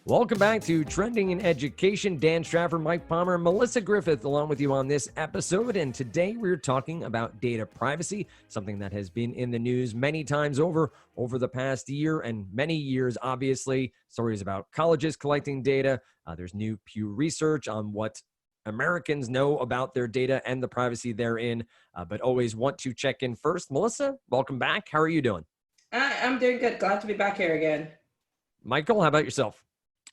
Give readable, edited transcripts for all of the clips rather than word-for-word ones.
Welcome back to Trending in Education. Dan Strafford, Mike Palmer, Melissa Griffith, along with you on this episode. And today we're talking about data privacy, something that has been in the news many times over the past year and many years, obviously. Stories about colleges collecting data. There's new Pew research on what Americans know about their data and the privacy therein, but always want to check in first. Melissa, welcome back. How are you doing? I'm doing good. Glad to be back here again. Michael, how about yourself?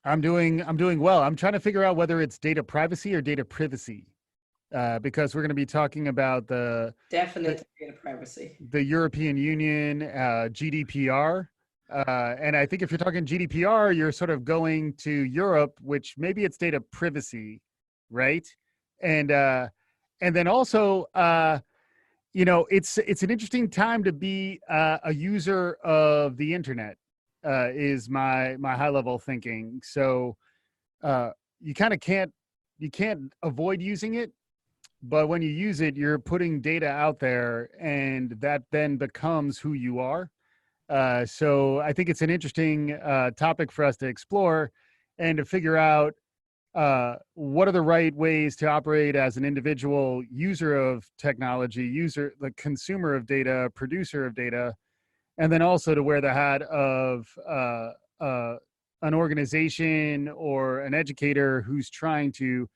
I'm doing well. I'm trying to figure out whether it's data privacy or data privacy, because we're going to be talking about Definitely data privacy. The European Union, GDPR. And I think if you're talking GDPR, you're sort of going to Europe, which maybe it's data privacy, right? And then also, it's an interesting time to be a user of the internet. Is my high level thinking. So you kind of can't avoid using it, but when you use it, you're putting data out there, and that then becomes who you are. So I think it's an interesting topic for us to explore and to figure out what are the right ways to operate as an individual user of technology, the consumer of data, producer of data. And then also to wear the hat of an organization or an educator who's trying to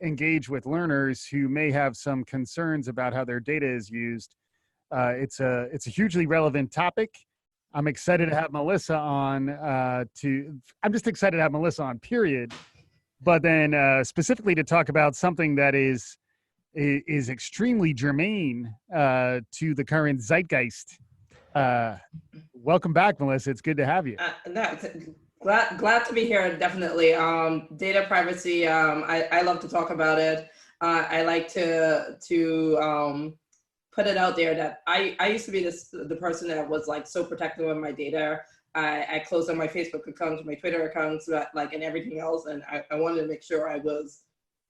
engage with learners who may have some concerns about how their data is used. It's a hugely relevant topic. I'm excited to have Melissa on. I'm just excited to have Melissa on, period. But then specifically to talk about something that is extremely germane to the current zeitgeist. Welcome back, Melissa. It's good to have you. Glad to be here. Definitely. Data privacy. I love to talk about it. I like to put it out there that I used to be the person that was like so protective of my data. I closed on my Facebook accounts, my Twitter accounts, and everything else, and I wanted to make sure I was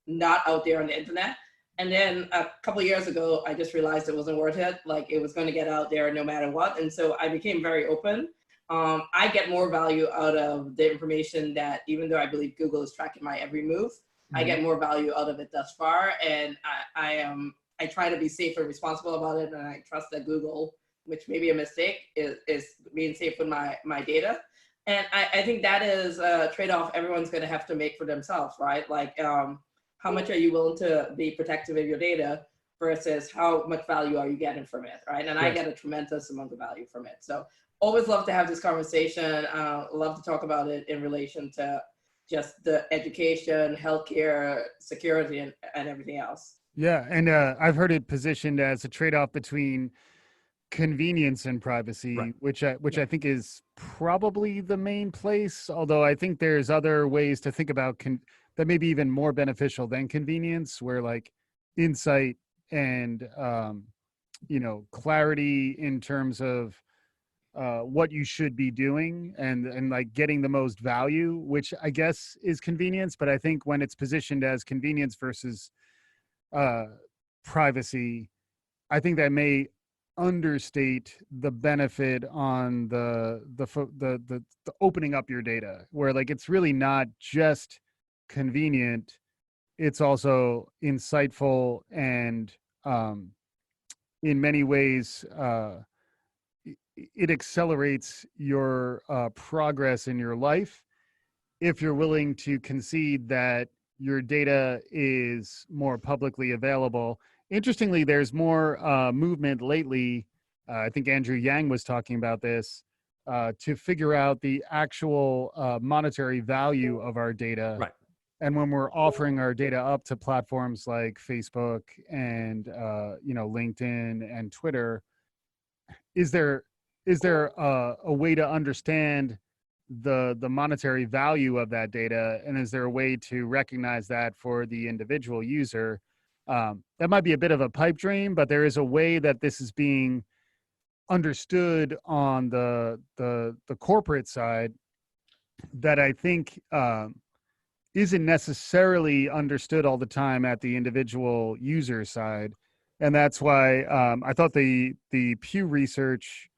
not out there on the internet. And then a couple of years ago, I just realized it wasn't worth it. Like, it was going to get out there no matter what. And so I became very open. I get more value out of the information that, even though I believe Google is tracking my every move, I get more value out of it thus far. And I try to be safe and responsible about it. And I trust that Google, which may be a mistake, is being safe with my data. And I think that is a trade-off everyone's going to have to make for themselves, right? Like, how much are you willing to be protective of your data versus how much value are you getting from it, right? And I get a tremendous amount of value from it. So always love to have this conversation. Love to talk about it in relation to just the education, healthcare, security, and everything else. Yeah, and I've heard it positioned as a trade-off between convenience and privacy, right, which I think is probably the main place. Although I think there's other ways to think about that may be even more beneficial than convenience, where like insight and clarity in terms of what you should be doing and like getting the most value, which I guess is convenience. But I think when it's positioned as convenience versus privacy, I think that may understate the benefit on the opening up your data, where like it's really not just convenient, it's also insightful, and in many ways it accelerates your progress in your life if you're willing to concede that your data is more publicly available. Interestingly, there's more movement lately, I think Andrew Yang was talking about this, to figure out the actual monetary value of our data. Right. And when we're offering our data up to platforms like Facebook and LinkedIn and Twitter, is there a way to understand the monetary value of that data, and is there a way to recognize that for the individual user? That might be a bit of a pipe dream, but there is a way that this is being understood on the corporate side that I think isn't necessarily understood all the time at the individual user side. And that's why I thought the Pew research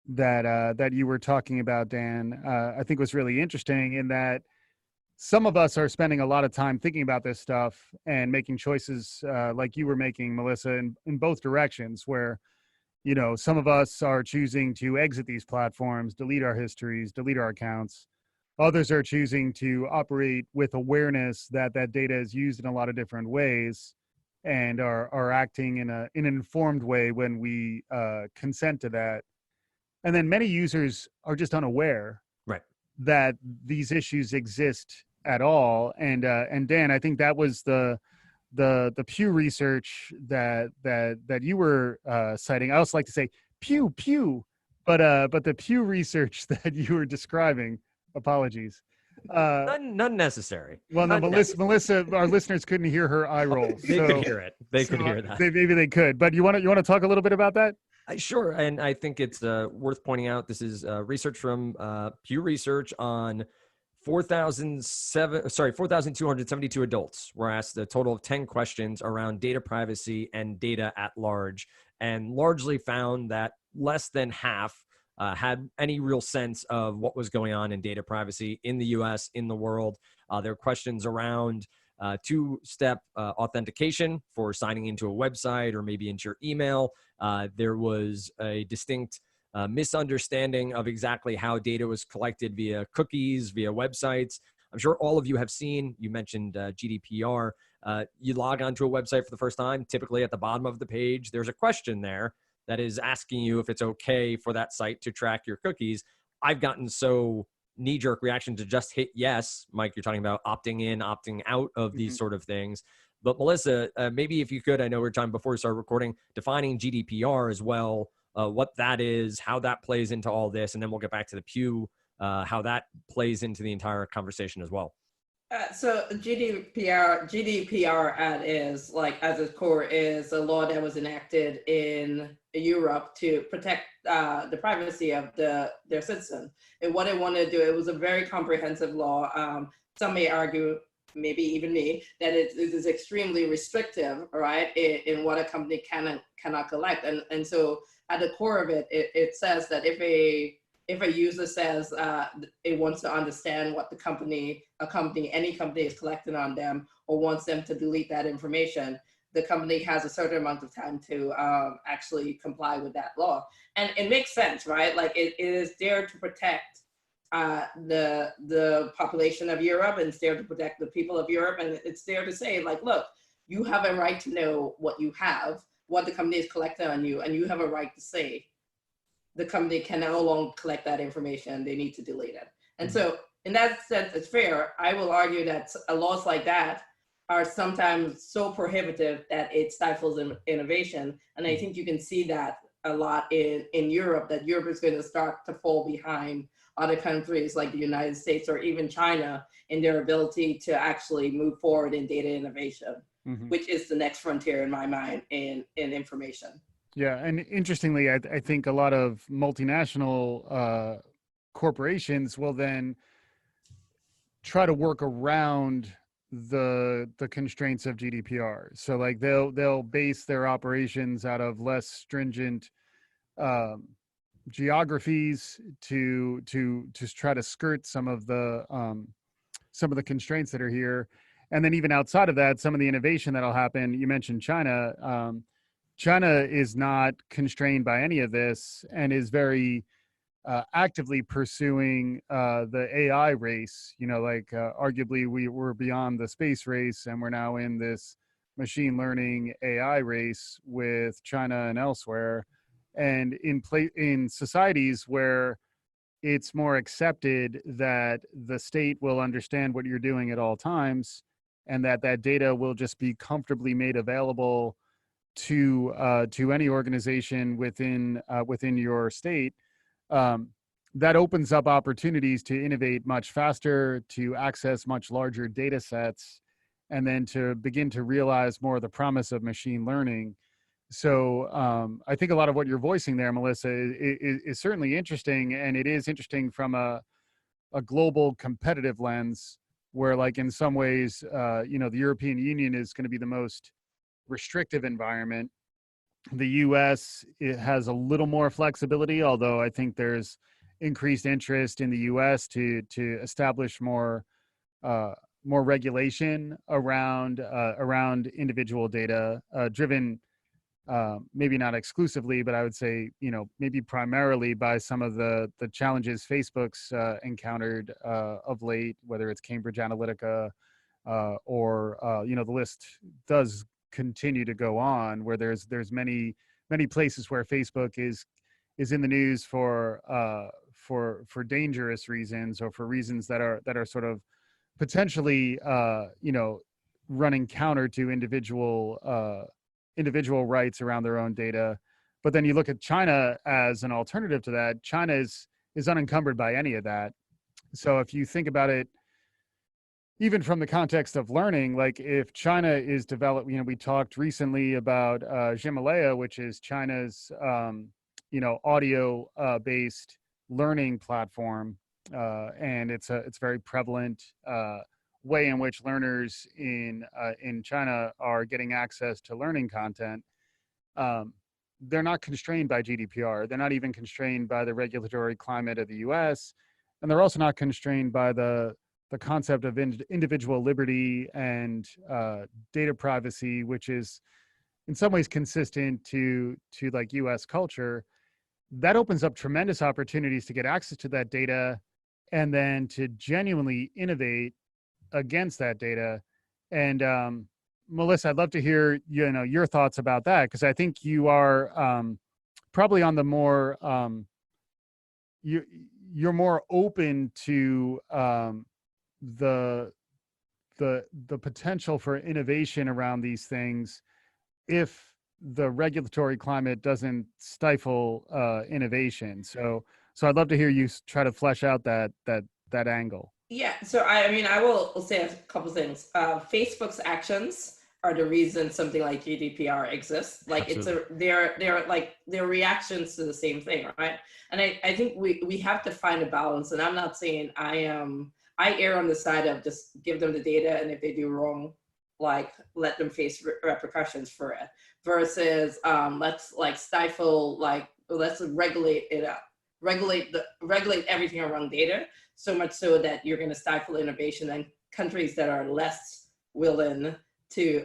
that you were talking about, Dan, I think was really interesting, in that some of us are spending a lot of time thinking about this stuff and making choices like you were making, Melissa, in both directions, where, you know, some of us are choosing to exit these platforms, delete our histories, delete our accounts. Others are choosing to operate with awareness that that data is used in a lot of different ways, and are acting in an informed way when we consent to that. And then many users are just unaware Right. that these issues exist at all. And Dan, I think that was the Pew research that you were citing. I also like to say Pew, but the Pew research that you were describing. Apologies. None necessary. Well, no, None Melissa, our listeners couldn't hear her eye roll. They could hear it. They could hear that. Maybe they could. But you want to talk a little bit about that? Sure. And I think it's worth pointing out this is research from Pew Research on 4,272 adults were asked a total of 10 questions around data privacy and data at large, and largely found that less than half had any real sense of what was going on in data privacy in the US, in the world. There are questions around two-step authentication for signing into a website or maybe into your email. There was a distinct misunderstanding of exactly how data was collected via cookies, via websites. I'm sure all of you have seen, you mentioned GDPR. You log onto a website for the first time, typically at the bottom of the page, there's a question there that is asking you if it's okay for that site to track your cookies. I've gotten so knee-jerk reaction to just hit yes. Mike, you're talking about opting in, opting out of these sort of things. But Melissa, maybe if you could, I know we were talking before we started recording, defining GDPR as well, what that is, how that plays into all this, and then we'll get back to the Pew, how that plays into the entire conversation as well. So GDPR is like, as its core, is a law that was enacted in Europe to protect the privacy of their citizens. And what it wanted to do, it was a very comprehensive law. Some may argue, maybe even me, that it is extremely restrictive, right, in what a company cannot collect. And so at the core of it, it says that if a user says it wants to understand what any company is collecting on them, or wants them to delete that information, the company has a certain amount of time to actually comply with that law. And it makes sense, right? Like it is there to protect the population of Europe, and it's there to protect the people of Europe. And it's there to say, like, look, you have a right to know what you have, what the company is collecting on you, and you have a right to say the company can no longer collect that information, they need to delete it. And so in that sense, it's fair. I will argue that laws like that are sometimes so prohibitive that it stifles innovation. And I think you can see that a lot in Europe, that Europe is going to start to fall behind other countries like the United States or even China in their ability to actually move forward in data innovation, which is the next frontier in my mind in information. Yeah, and interestingly, I think a lot of multinational corporations will then try to work around the constraints of GDPR. So like they'll base their operations out of less stringent geographies to try to skirt some of the constraints that are here. And then even outside of that, some of the innovation that'll happen. You mentioned China. China is not constrained by any of this and is very actively pursuing the AI race. You know, like arguably we're beyond the space race, and we're now in this machine learning AI race with China and elsewhere. And in societies where it's more accepted that the state will understand what you're doing at all times, and that data will just be comfortably made available to any organization within your state, that opens up opportunities to innovate much faster, to access much larger data sets, and then to begin to realize more of the promise of machine learning. So I think a lot of what you're voicing there, Melissa, is certainly interesting, and it is interesting from a global competitive lens, where, like, in some ways, the European Union is going to be the most restrictive environment. The US, it has a little more flexibility, although I think there's increased interest in the US to establish more more regulation around individual data, driven maybe not exclusively, but I would say, maybe primarily by some of the challenges Facebook's encountered of late, whether it's Cambridge Analytica or the list does continue to go on, where there's many places where Facebook is in the news for dangerous reasons, or for reasons that are sort of potentially running counter to individual rights around their own data. But then you look at China as an alternative to that. China is unencumbered by any of that. So if you think about it, even from the context of learning, like if China is developed, we talked recently about Himalaya, which is China's, audio based learning platform. And it's very prevalent way in which learners in China are getting access to learning content. They're not constrained by GDPR. They're not even constrained by the regulatory climate of the US. And they're also not constrained by the concept of individual liberty and data privacy, which is in some ways consistent to like US culture. That opens up tremendous opportunities to get access to that data and then to genuinely innovate against that data. And Melissa, I'd love to hear your thoughts about that, because I think you are probably on the more you're more open to the potential for innovation around these things if the regulatory climate doesn't stifle innovation. So I'd love to hear you try to flesh out that angle. Yeah, so I will say a couple things. Facebook's actions are the reason something like GDPR exists. Like they're reactions to the same thing, right? And I think we have to find a balance. And I'm not saying I err on the side of just give them the data, and if they do wrong, like let them face repercussions for it. Versus let's like stifle, like let's regulate it up, regulate everything around data, so much so that you're going to stifle innovation, and countries that are less willing to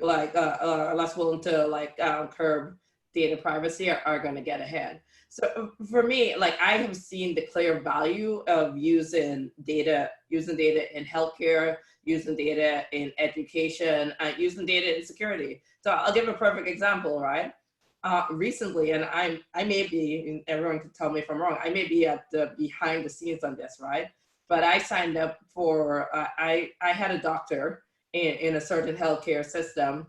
curb data privacy are going to get ahead. So for me, like I have seen the clear value of using data in healthcare, using data in education, using data in security. So I'll give a perfect example, right? Recently, and I may be, everyone can tell me if I'm wrong, I may be at the behind the scenes on this, right? But I signed up for, I had a doctor in a certain healthcare system,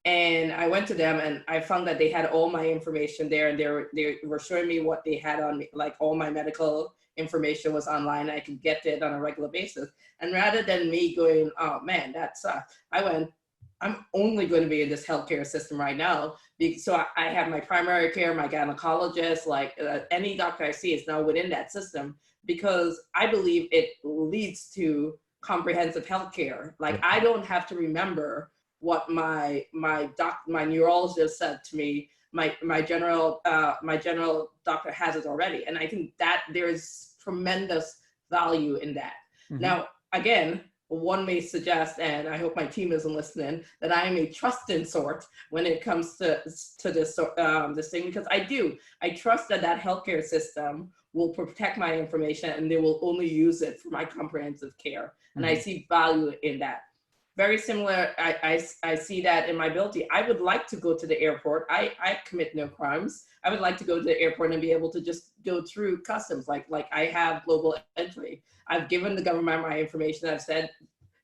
and I went to them and I found that they had all my information there, and they were showing me what they had on me, like all my medical information was online. I could get it on a regular basis. And rather than me going, oh man, that sucks, I went, I'm only going to be in this healthcare system right now. So I have my primary care, my gynecologist, like any doctor I see is now within that system, because I believe it leads to comprehensive healthcare. Like I don't have to remember what my neurologist said to me. My general doctor has it already, and I think that there's tremendous value in that. Mm-hmm. Now, again, one may suggest, and I hope my team isn't listening, that I am a trusted sort when it comes to this thing, because I trust that healthcare system will protect my information, and they will only use it for my comprehensive care. And I see value in that. Very similar, I see that in my ability. I would like to go to the airport. I commit no crimes. I would like to go to the airport and be able to just go through customs, like I have global entry. I've given the government my information. I've said,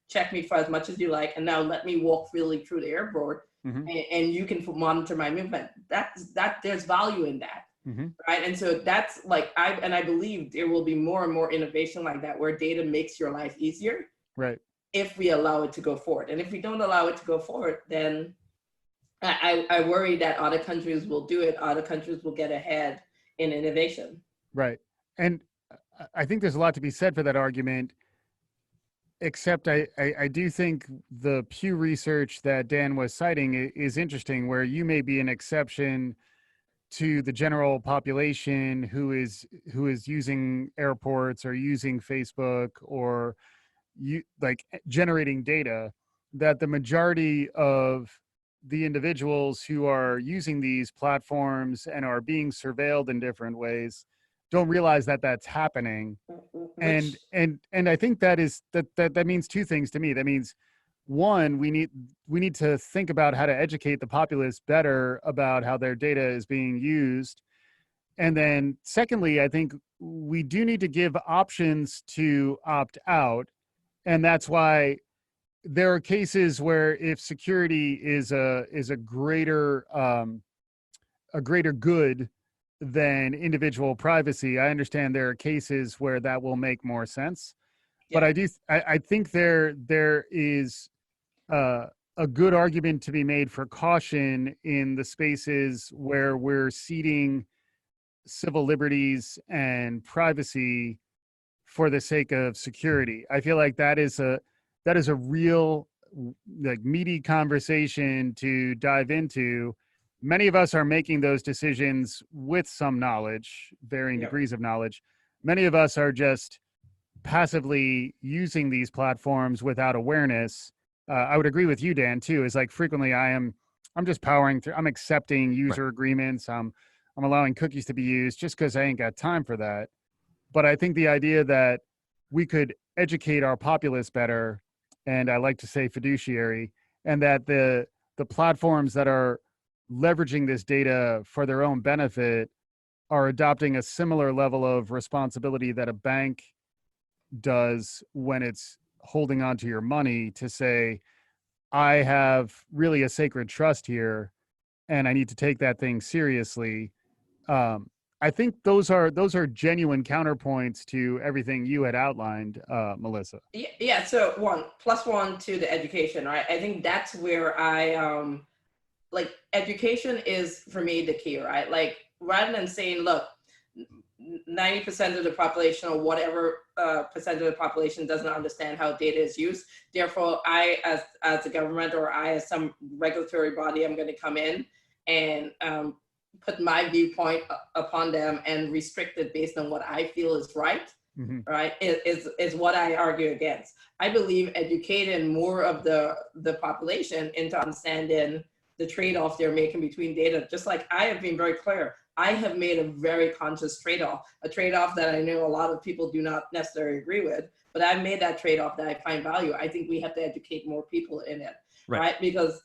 check me for as much as you like, and now let me walk freely through the airport, mm-hmm. and you can monitor my movement. That there's value in that, mm-hmm. right? And so that's like I believe there will be more and more innovation like that, where data makes your life easier, right? If we allow it to go forward. And if we don't allow it to go forward, then I worry that other countries will do it. Other countries will get ahead in innovation. Right. And I think there's a lot to be said for that argument, except I do think the Pew research that Dan was citing is interesting, where you may be an exception to the general population who is using airports or using Facebook or generating data, that the majority of the individuals who are using these platforms and are being surveilled in different ways don't realize that that's happening. Which, And I think that means two things to me. That means, one, we need to think about how to educate the populace better about how their data is being used. And then secondly, I think we do need to give options to opt out. And that's why there are cases where if security is a greater good than individual privacy, I understand there are cases where that will make more sense. yeah. But I think there is a good argument to be made for caution in the spaces where we're ceding civil liberties and privacy for the sake of security. I feel like that is a real, like, meaty conversation to dive into. Many of us are making those decisions with some knowledge, varying Yeah. degrees of knowledge. Many of us are just passively using these platforms without awareness. I would agree with you, Dan, too, is like frequently I'm just powering through, I'm accepting user agreements. I'm allowing cookies to be used just because I ain't got time for that. But I think the idea that we could educate our populace better, and I like to say fiduciary, and that the platforms that are leveraging this data for their own benefit are adopting a similar level of responsibility that a bank does when it's holding on to your money, to say, I have really a sacred trust here and I need to take that thing seriously. I think those are genuine counterpoints to everything you had outlined, Melissa. Yeah, so +1 to the education, right? I think that's where I like, education is for me the key, right? Like, rather than saying, look, 90% of the population or whatever percent of the population doesn't understand how data is used. Therefore, I, as a government, or I as some regulatory body, I'm going to come in and put my viewpoint upon them and restrict it based on what I feel is right. Mm-hmm. Right, is what I argue against. I believe educating more of the population into understanding the trade-off they're making between data. Just like I have been very clear, I have made a very conscious trade-off, a trade-off that I know a lot of people do not necessarily agree with, but I've made that trade-off that I find value. I think we have to educate more people in it, right? Because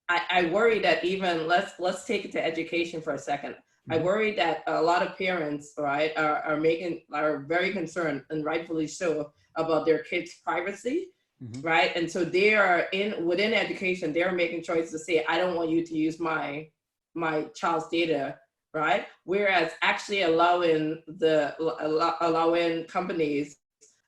I worry that, even let's take it to education for a second. I worry that a lot of parents, right, are very concerned, and rightfully so, about their kids' privacy, right? And so they are within education, they're making choices to say, I don't want you to use my child's data, right? Whereas actually allowing companies,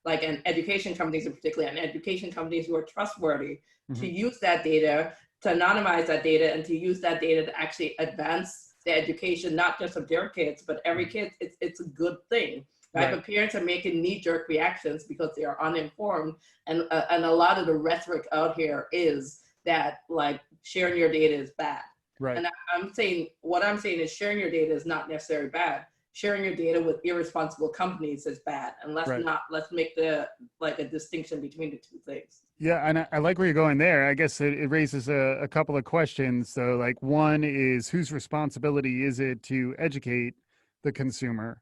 like, and education companies in particular, and education companies who are trustworthy, to use that data, to anonymize that data, and to use that data to actually advance the education, not just of their kids, but every kid. It's a good thing, right? But parents are making knee-jerk reactions because they are uninformed, and a lot of the rhetoric out here is that, like, sharing your data is bad. Right. And what I'm saying is, sharing your data is not necessarily bad. Sharing your data with irresponsible companies is bad, and let's make a distinction between the two things. Yeah, and I like where you're going there. I guess it raises a couple of questions. So, like, one is, whose responsibility is it to educate the consumer?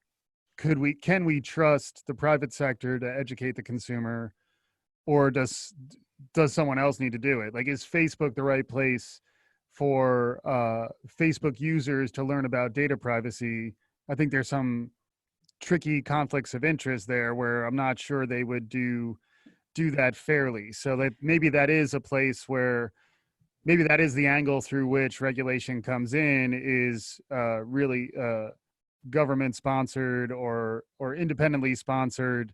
Can we trust the private sector to educate the consumer, or does someone else need to do it? Like, is Facebook the right place for Facebook users to learn about data privacy? I think there's some tricky conflicts of interest there where I'm not sure they would do that fairly. So that maybe that is a place where, maybe that is the angle through which regulation comes in, is really government sponsored or independently sponsored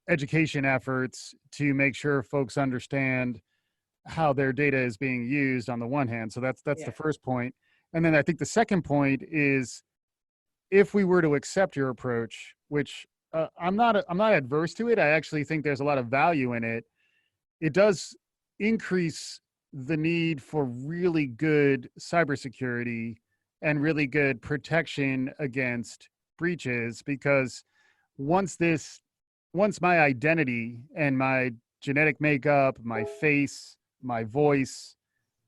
education efforts to make sure folks understand how their data is being used on the one hand. So that's the first point. And then I think the second point is, if we were to accept your approach, which I'm not adverse to it. I actually think there's a lot of value in it. It does increase the need for really good cybersecurity and really good protection against breaches, because once once my identity and my genetic makeup, my face, my voice,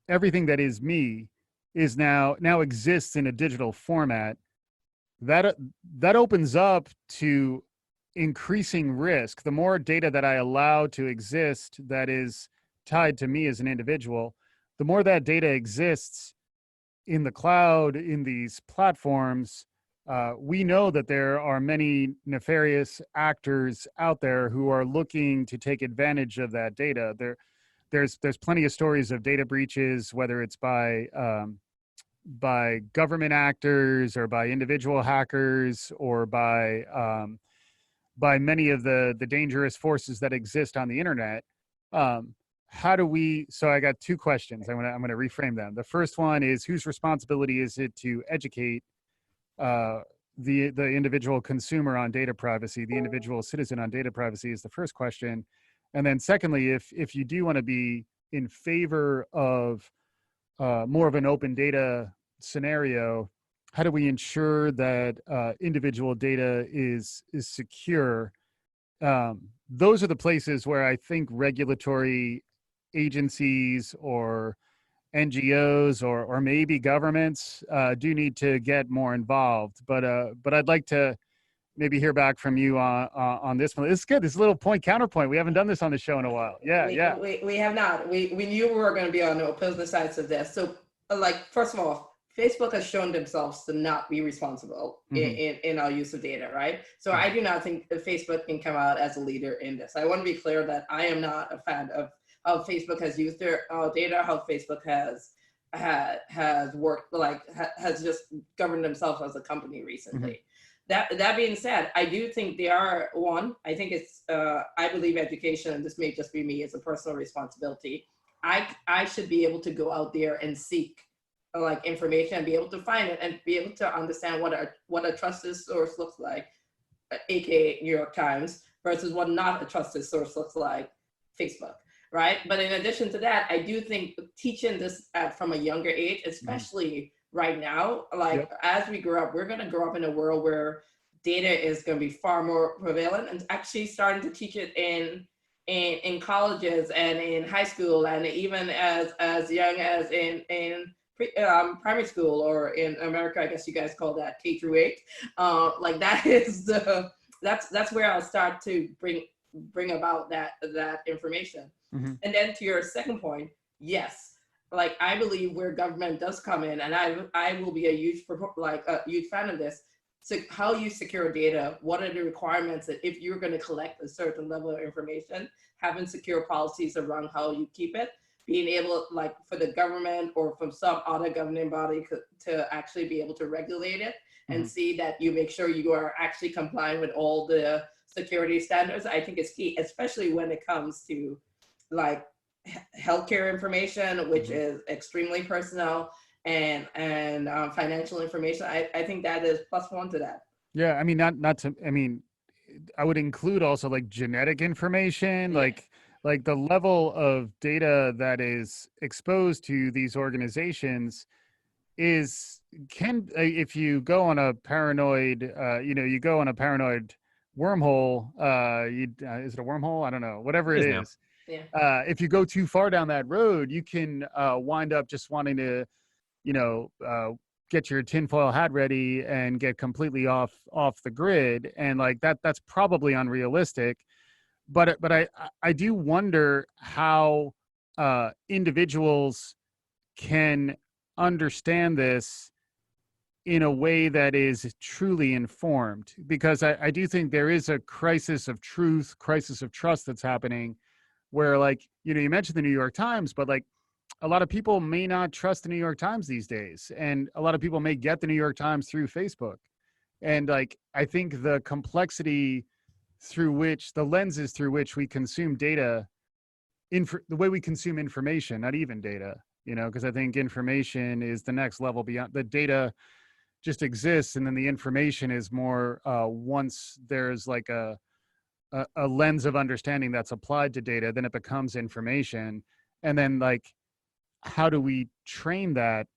everything that is me is now exists in a digital format, that opens up to increasing risk. The more data that I allow to exist that is tied to me as an individual, the more that data exists in the cloud, in these platforms. We know that there are many nefarious actors out there who are looking to take advantage of that data. There's plenty of stories of data breaches, whether it's by government actors or by individual hackers or by many of the dangerous forces that exist on the internet. How do we? So I got two questions. I'm gonna reframe them. The first one is, whose responsibility is it to educate the individual consumer on data privacy, the individual citizen on data privacy is the first question. And then secondly, if you do want to be in favor of more of an open data scenario, how do we ensure that individual data is secure? Those are the places where I think regulatory agencies or NGOs or maybe governments do need to get more involved. But I'd like to maybe hear back from you on this one. It's good. This little point counterpoint. We haven't done this on the show in a while. We have not. We knew we were going to be on the opposing sides of this. So, like, first of all, Facebook has shown themselves to not be responsible in our use of data, right? So I do not think that Facebook can come out as a leader in this. I want to be clear that I am not a fan of how Facebook has used their data, how Facebook has worked, has just governed themselves as a company recently. That being said, I do think they are I think it's, I believe education, and this may just be me, it's a personal responsibility. I should be able to go out there and seek information and be able to find it and be able to understand what a trusted source looks like, aka New York Times, versus what not a trusted source looks like, Facebook, right? But in addition to that, I do think teaching this from a younger age, especially right now, as we grow up, we're going to grow up in a world where data is going to be far more prevalent, and actually starting to teach it in colleges and in high school, and even as young as in primary school, or in America, I guess you guys call that K through 8. That is that's where I'll start to bring about that information. And then to your second point, yes, I believe where government does come in, and I will be a huge fan of this. So how you secure data, what are the requirements that if you're going to collect a certain level of information, having secure policies around how you keep it, being able, for the government or from some other governing body to actually be able to regulate it and see that you make sure you are actually complying with all the security standards, I think is key, especially when it comes to healthcare information, which is extremely personal, and financial information. I think that is +1 to that. Yeah, I mean, not to. I mean, I would include also genetic information, like the level of data that is exposed to these organizations if you go on a paranoid, you go on a paranoid wormhole. Is it a wormhole? I don't know. Whatever it is. Yeah. If you go too far down that road, you can wind up just wanting to, get your tinfoil hat ready and get completely off the grid, and that's probably unrealistic. But I do wonder how individuals can understand this in a way that is truly informed, because I do think there is a crisis of truth, crisis of trust that's happening, where you mentioned the New York Times, but a lot of people may not trust the New York Times these days, and a lot of people may get the New York Times through Facebook. And I think the complexity through which, the lenses through which we consume data, the way we consume information, not even data, because I think information is the next level beyond. The data just exists, and then the information is more once there's a lens of understanding that's applied to data, then it becomes information. And then how do we train that,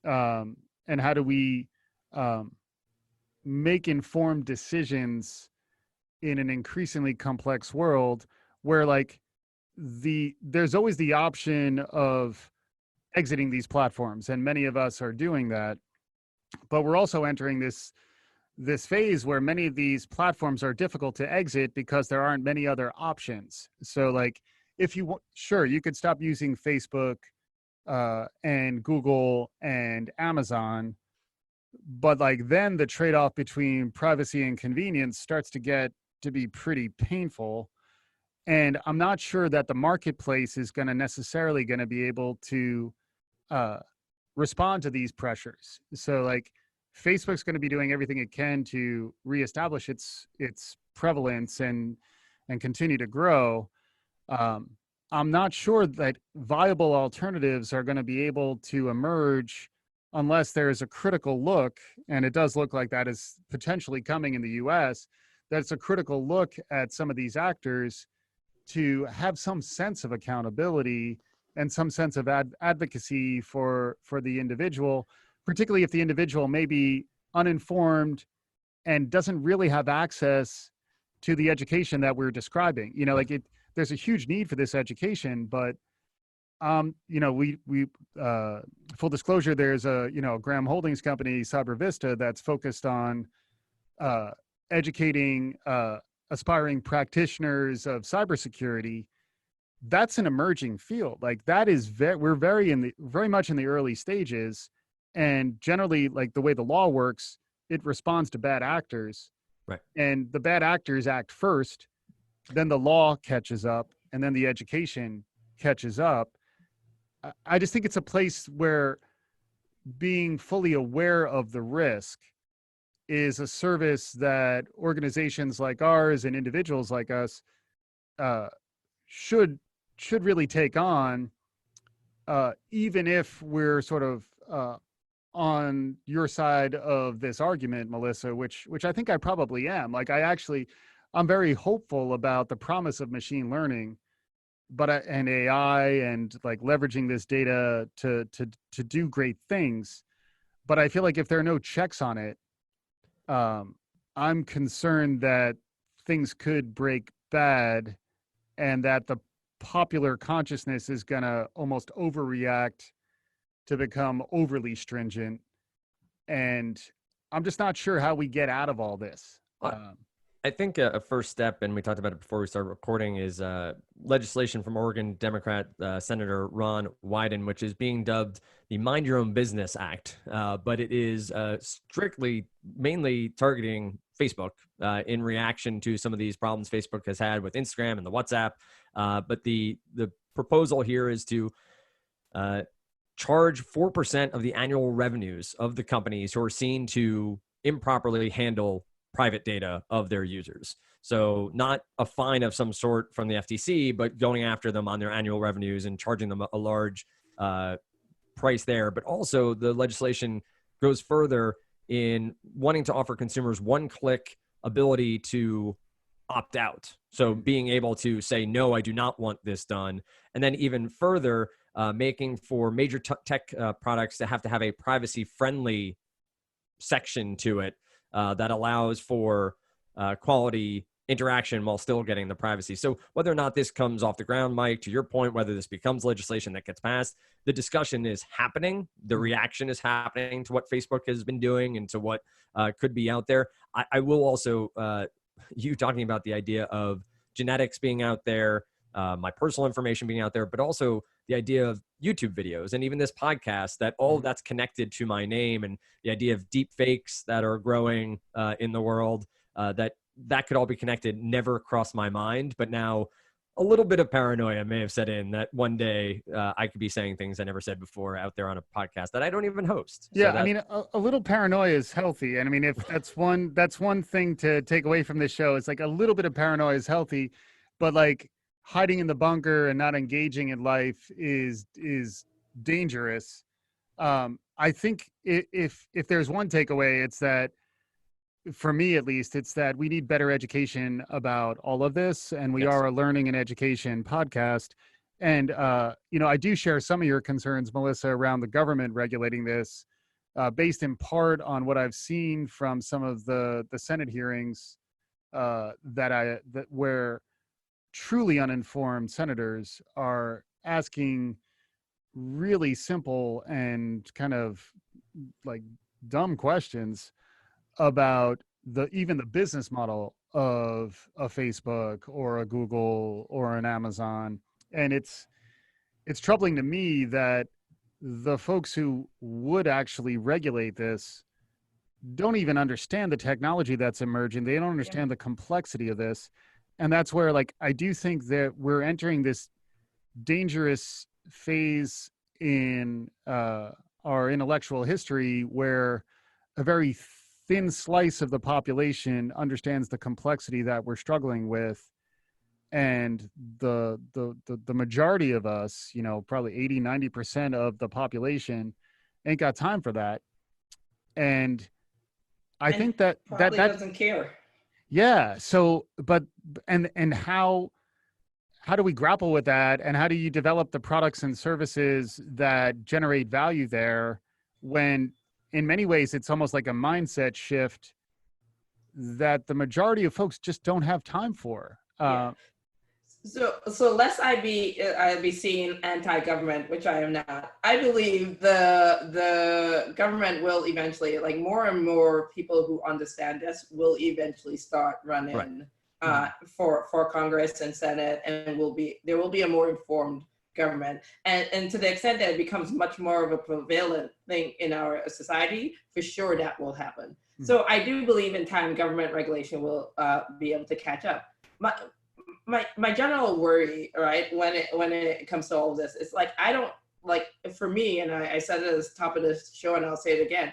and how do we make informed decisions in an increasingly complex world where like there's always the option of exiting these platforms, and many of us are doing that. But we're also entering this phase where many of these platforms are difficult to exit because there aren't many other options. So like if you want, sure, you could stop using Facebook and Google and Amazon, but like then the trade-off between privacy and convenience starts to get to be pretty painful. And I'm not sure that the marketplace is going to necessarily going to be able to uh, respond to these pressures. So like Facebook's going to be doing everything it can to reestablish its prevalence and continue to grow. I'm not sure that viable alternatives are going to be able to emerge unless there is a critical look, and it does look like that is potentially coming in the US, that's a critical look at some of these actors to have some sense of accountability and some sense of advocacy for the individual, particularly if the individual may be uninformed and doesn't really have access to the education that we're describing. You know, like there's a huge need for this education, but you know, we full disclosure, there's a, you know, Graham Holdings company, CyberVista, that's focused on educating aspiring practitioners of cybersecurity. That's an emerging field. Like that is we're very much in the early stages, and generally, like the way the law works, it responds to bad actors, right? And the bad actors act first, then the law catches up, and then the education catches up. I just think it's a place where being fully aware of the risk is a service that organizations like ours and individuals like us should really take on, even if we're sort of on your side of this argument, Melissa, which I think I probably am. Like I'm very hopeful about the promise of machine learning, but and AI and like leveraging this data to do great things. But I feel like if there are no checks on it, I'm concerned that things could break bad, and that the popular consciousness is going to almost overreact to become overly stringent. And I'm just not sure how we get out of all this. I think a first step, and we talked about it before we started recording, is legislation from Oregon Democrat Senator Ron Wyden, which is being dubbed the Mind Your Own Business Act. But it is strictly, mainly targeting Facebook in reaction to some of these problems Facebook has had with Instagram and the WhatsApp. But the proposal here is to charge 4% of the annual revenues of the companies who are seen to improperly handle private data of their users. So not a fine of some sort from the FTC, but going after them on their annual revenues and charging them a large price there. But also the legislation goes further in wanting to offer consumers one-click ability to opt out. So being able to say, no, I do not want this done. And then even further, making for major tech products to have a privacy-friendly section to it that allows for quality interaction while still getting the privacy. So whether or not this comes off the ground, Mike, to your point, whether this becomes legislation that gets passed, the discussion is happening. The reaction is happening to what Facebook has been doing and to what could be out there. I will also, you talking about the idea of genetics being out there, my personal information being out there, but also the idea of YouTube videos and even this podcast, that all of that's connected to my name, and the idea of deep fakes that are growing in the world, that could all be connected, never crossed my mind. But now a little bit of paranoia may have set in that one day I could be saying things I never said before out there on a podcast that I don't even host. Yeah, So I mean, a little paranoia is healthy. And I mean, if that's one thing to take away from this show, it's like a little bit of paranoia is healthy, but like hiding in the bunker and not engaging in life is dangerous. I think if there's one takeaway, it's that, for me at least, it's that we need better education about all of this, and we are a learning and education podcast. And you know, I do share some of your concerns, Melissa, around the government regulating this, based in part on what I've seen from some of the Senate hearings that where truly uninformed senators are asking really simple and kind of like dumb questions about even the business model of a Facebook or a Google or an Amazon. And it's troubling to me that the folks who would actually regulate this don't even understand the technology that's emerging. They don't understand the complexity of this. And that's where, like, I do think that we're entering this dangerous phase in our intellectual history where a very thin slice of the population understands the complexity that we're struggling with, and the majority of us, you know, probably 80-90% of the population ain't got time for that. And I think that doesn't care. Yeah. So, but and how do we grapple with that, and how do you develop the products and services that generate value there, when in many ways it's almost like a mindset shift that the majority of folks just don't have time for? So lest I be seen anti-government, which I am not. I believe the government will eventually, like, more and more people who understand this will eventually start running for Congress and Senate, and there will be a more informed government. And to the extent that it becomes much more of a prevalent thing in our society, for sure that will happen. So I do believe in time government regulation will be able to catch up. My general worry, right, when it comes to all of this, it's like, I don't, like, for me, and I said it at the top of this show and I'll say it again,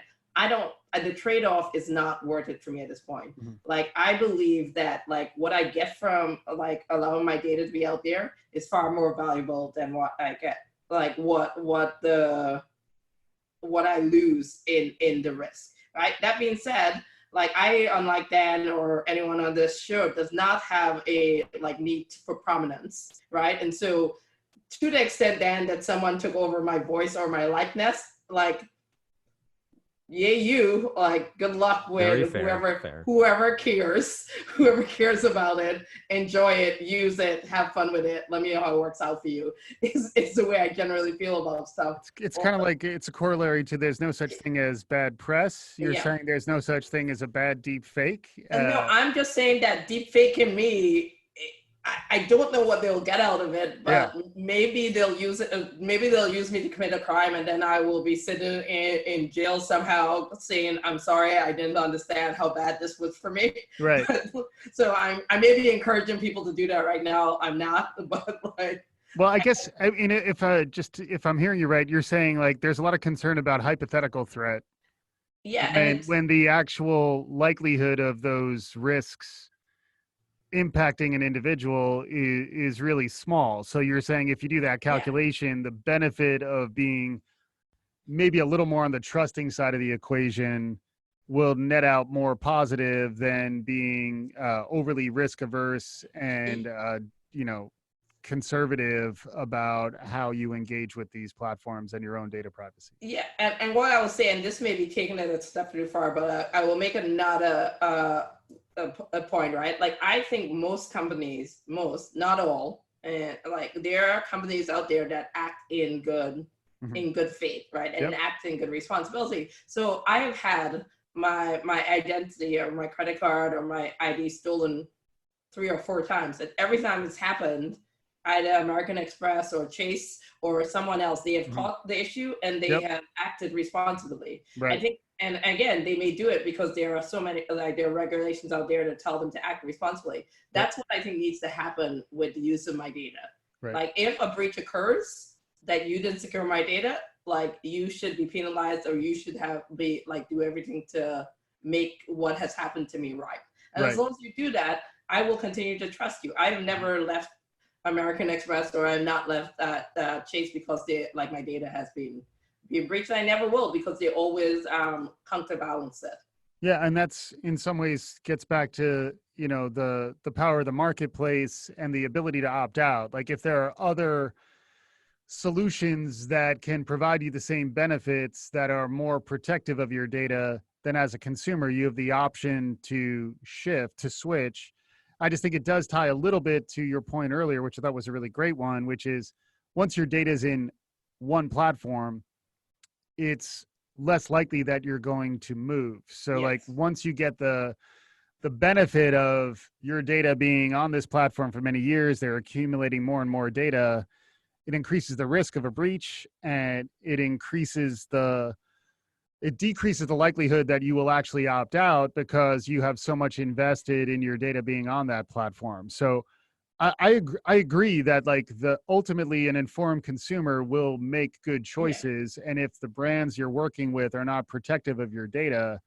the trade-off is not worth it for me at this point. Like, I believe that, like, what I get from, like, allowing my data to be out there is far more valuable than what I get, like what I lose in the risk, right? That being said, like, I, unlike Dan or anyone on this show, does not have a, like, need for prominence, right? And so, to the extent, Dan, that someone took over my voice or my likeness, like, yay you, like, good luck with whoever cares about it, enjoy it, use it, have fun with it, let me know how it works out for you. It's the way I generally feel about stuff. It's kind of like, it's a corollary to there's no such thing as bad press. You're saying there's no such thing as a bad deep fake. No, I'm just saying that deep fake in me, I don't know what they'll get out of it, but maybe they'll use it. Maybe they'll use me to commit a crime, and then I will be sitting in jail somehow, saying, "I'm sorry, I didn't understand how bad this was for me." Right. So I may be encouraging people to do that right now. I'm not, but like. Well, I guess, I mean, if I'm hearing you right, you're saying, like, there's a lot of concern about hypothetical threat. Yeah. And when the actual likelihood of those risks impacting an individual is really small. So you're saying, if you do that calculation, the benefit of being maybe a little more on the trusting side of the equation will net out more positive than being overly risk averse and conservative about how you engage with these platforms and your own data privacy. Yeah, and what I will say, and this may be taking it a step too far, but I will make it not a point, right? Like, I think most companies, not all, and like, there are companies out there that act in good faith, right? And act in good responsibility. So I have had my identity or my credit card or my ID stolen 3 or 4 times, and every time it's happened, either American Express or Chase or someone else, they have caught the issue and they have acted responsibly. Right. I think, and again, they may do it because there are so many, like, there are regulations out there to tell them to act responsibly. That's what I think needs to happen with the use of my data. Right. Like, if a breach occurs that you didn't secure my data, like, you should be penalized, or you should do everything to make what has happened to me right. And as long as you do that, I will continue to trust you. I've never left American Express, or I'm not left Chase because my data has been breached. I never will, because they always counterbalance it. Yeah, and that's in some ways gets back to, the power of the marketplace and the ability to opt out. Like, if there are other solutions that can provide you the same benefits that are more protective of your data, then as a consumer, you have the option to switch. I just think it does tie a little bit to your point earlier, which I thought was a really great one, which is once your data is in one platform, it's less likely that you're going to move. So like once you get the benefit of your data being on this platform for many years, they're accumulating more and more data, it increases the risk of a breach, and it decreases the likelihood that you will actually opt out because you have so much invested in your data being on that platform. So I agree that like ultimately an informed consumer will make good choices. And if the brands you're working with are not protective of your data,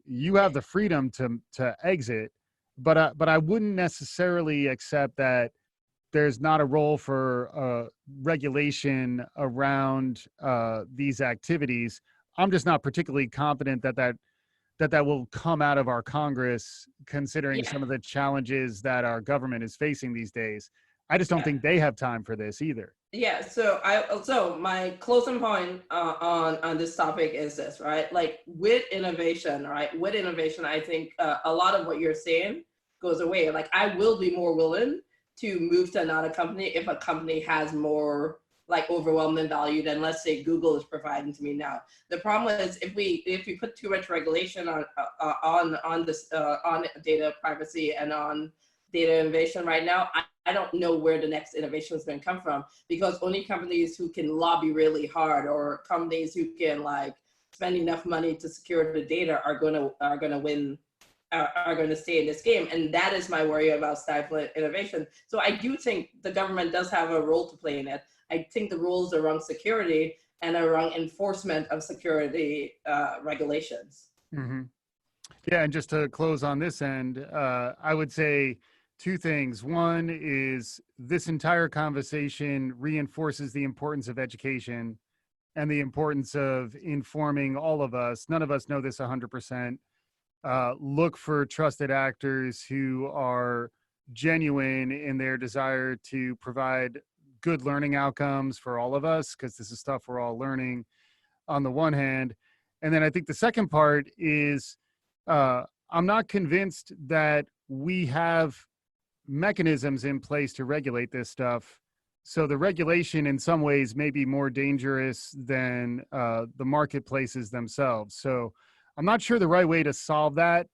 you have the freedom to exit. But I wouldn't necessarily accept that there's not a role for regulation around these activities. I'm just not particularly confident that will come out of our Congress, considering some of the challenges that our government is facing these days. I just don't think they have time for this either. Yeah. So my closing point on this topic is this, right? Like with innovation, right? With innovation, I think a lot of what you're saying goes away. Like I will be more willing to move to another company if a company has more like overwhelming value than, let's say, Google is providing to me now. The problem is if we put too much regulation on data privacy and on data innovation right now, I don't know where the next innovation is going to come from, because only companies who can lobby really hard or companies who can like spend enough money to secure the data are going to win. Are going to stay in this game. And that is my worry about stifling innovation. So I do think the government does have a role to play in it. I think the rules around security and around enforcement of security regulations. Mm-hmm. Yeah, and just to close on this end, I would say two things. One is this entire conversation reinforces the importance of education and the importance of informing all of us. None of us know this 100%. Look for trusted actors who are genuine in their desire to provide good learning outcomes for all of us, because this is stuff we're all learning on the one hand. And then I think the second part is I'm not convinced that we have mechanisms in place to regulate this stuff. So the regulation in some ways may be more dangerous than the marketplaces themselves. So I'm not sure the right way to solve that,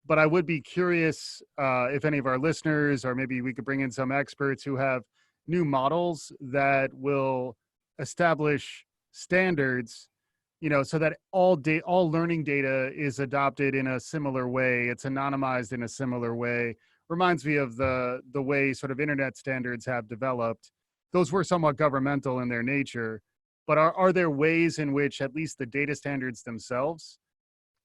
but I would be curious if any of our listeners, or maybe we could bring in some experts who have new models that will establish standards, so that all learning data is adopted in a similar way. It's anonymized in a similar way. Reminds me of the way sort of internet standards have developed. Those were somewhat governmental in their nature, but are there ways in which at least the data standards themselves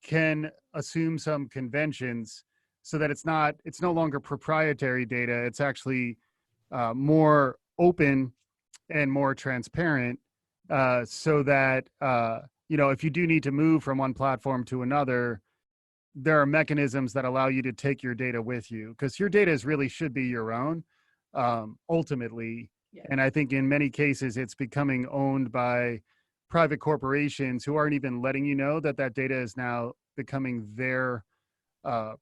can assume some conventions so that it's no longer proprietary data, it's actually more open and more transparent, so that if you do need to move from one platform to another, there are mechanisms that allow you to take your data with you, because your data really should be your own ultimately. And I think in many cases it's becoming owned by private corporations who aren't even letting you know that data is now becoming their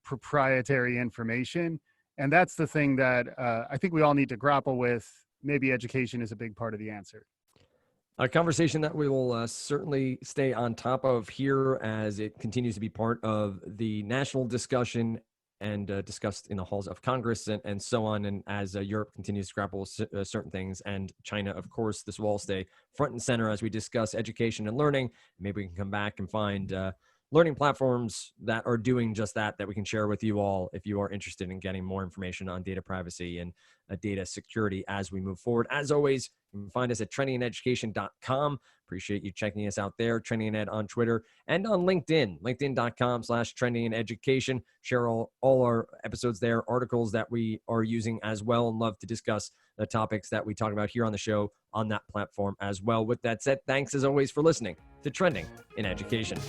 proprietary information. And that's the thing that I think we all need to grapple with. Maybe education is a big part of the answer. A conversation that we will certainly stay on top of here as it continues to be part of the national discussion and discussed in the halls of Congress and so on. And as Europe continues to grapple with certain things, and China, of course, this will all stay front and center as we discuss education and learning. Maybe we can come back and find learning platforms that are doing just that we can share with you all if you are interested in getting more information on data privacy and data security as we move forward. As always, you can find us at trendingeducation.com. Appreciate you checking us out there. Trending Ed on Twitter and on LinkedIn, linkedin.com/trendingeducation. Share all our episodes there, articles that we are using as well, and love to discuss the topics that we talk about here on the show on that platform as well. With that said, thanks as always for listening to Trending in Education.